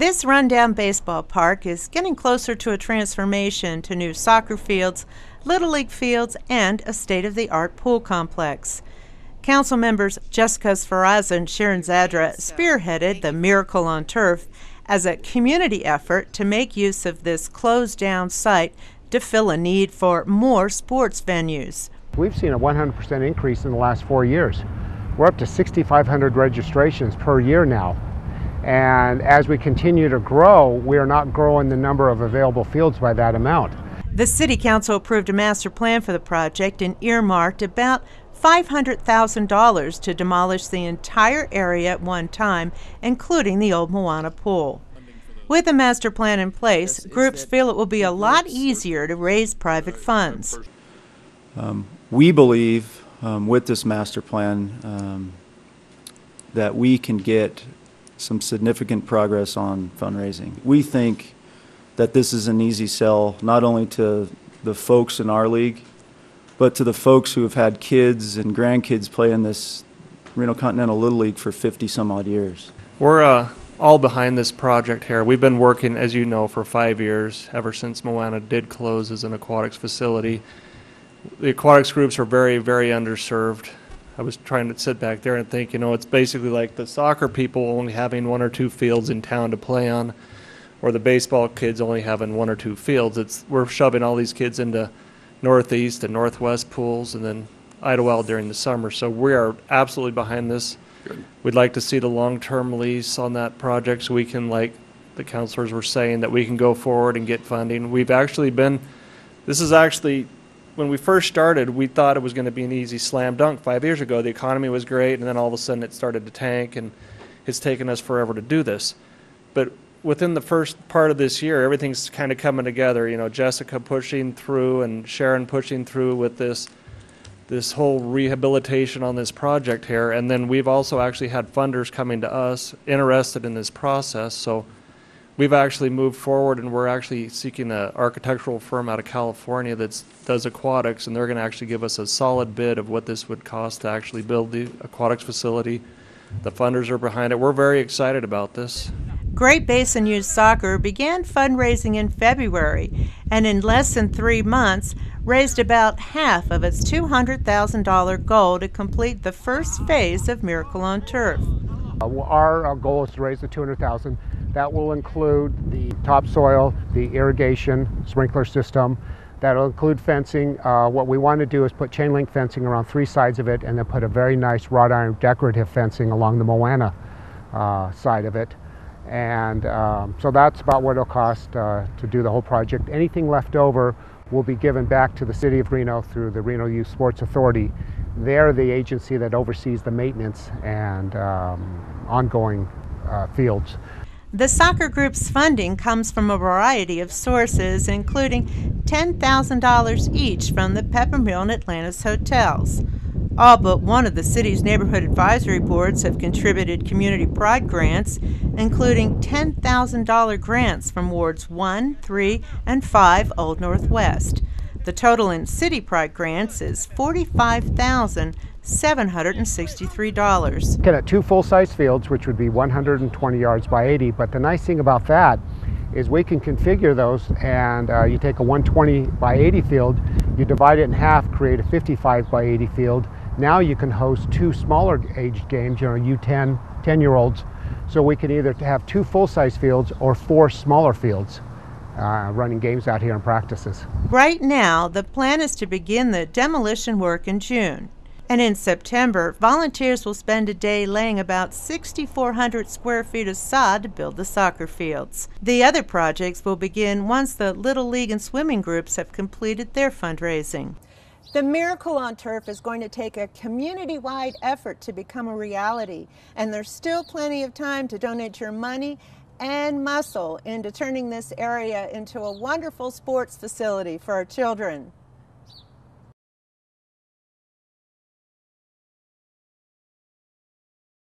This rundown baseball park is getting closer to a transformation to new soccer fields, Little League fields, and a state-of-the-art pool complex. Council members Jessica Sferraza and Sharon Zadra spearheaded the Miracle on Turf as a community effort to make use of this closed-down site to fill a need for more sports venues. We've seen a 100% increase in the last 4 years. We're up to 6,500 registrations per year now. And as we continue to grow, we are not growing the number of available fields by that amount. The City Council approved a master plan for the project and earmarked about $500,000 to demolish the entire area at one time, including the old Moana pool. With a master plan in place, groups feel it will be a lot easier to raise private funds. We believe with this master plan that we can get some significant progress on fundraising. We think that this is an easy sell, not only to the folks in our league, but to the folks who have had kids and grandkids play in this Reno Continental Little League for 50 some odd years. We're all behind this project here. We've been working, as you know, for 5 years, ever since Moana did close as an aquatics facility. The aquatics groups are very, very underserved. I was trying to sit back there and think, it's basically like the soccer people only having 1 or 2 fields in town to play on, or the baseball kids only having 1 or 2 fields. We're shoving all these kids into northeast and northwest pools and then Idlewild during the summer. So we are absolutely behind this. Good. We'd like to see the long-term lease on that project so we can, like the councilors were saying, that we can go forward and get funding. When we first started, we thought it was going to be an easy slam dunk 5 years ago. The economy was great, and then all of a sudden it started to tank, and it's taken us forever to do this. But within the first part of this year, everything's kind of coming together. Jessica pushing through and Sharon pushing through with this whole rehabilitation on this project here. And then we've also actually had funders coming to us interested in this process. So we've actually moved forward, and we're actually seeking an architectural firm out of California that does aquatics, and they're going to actually give us a solid bid of what this would cost to actually build the aquatics facility. The funders are behind it. We're very excited about this. Great Basin Youth Soccer began fundraising in February, and in less than 3 months raised about half of its $200,000 goal to complete the first phase of Miracle on Turf. Our goal is to raise the $200,000. That will include the topsoil, the irrigation, sprinkler system. That'll include fencing. What we want to do is put chain link fencing around 3 sides of it, and then put a very nice wrought iron decorative fencing along the Moana side of it. And so that's about what it'll cost to do the whole project. Anything left over will be given back to the City of Reno through the Reno Youth Sports Authority. They're the agency that oversees the maintenance and ongoing fields. The soccer group's funding comes from a variety of sources, including $10,000 each from the Peppermill and Atlantis hotels. All but one of the city's neighborhood advisory boards have contributed community pride grants, including $10,000 grants from Wards 1, 3, and 5 Old Northwest. The total in city pride grants is $45,763. Looking at 2 full-size fields, which would be 120 yards by 80, but the nice thing about that is we can configure those, and you take a 120 by 80 field, you divide it in half, create a 55 by 80 field. Now you can host 2 smaller aged games, U10, 10-year-olds. So we can either have 2 full-size fields or 4 smaller fields running games out here and practices. Right now, the plan is to begin the demolition work in June. And in September, volunteers will spend a day laying about 6,400 square feet of sod to build the soccer fields. The other projects will begin once the Little League and swimming groups have completed their fundraising. The Miracle on Turf is going to take a community-wide effort to become a reality, and there's still plenty of time to donate your money and muscle into turning this area into a wonderful sports facility for our children.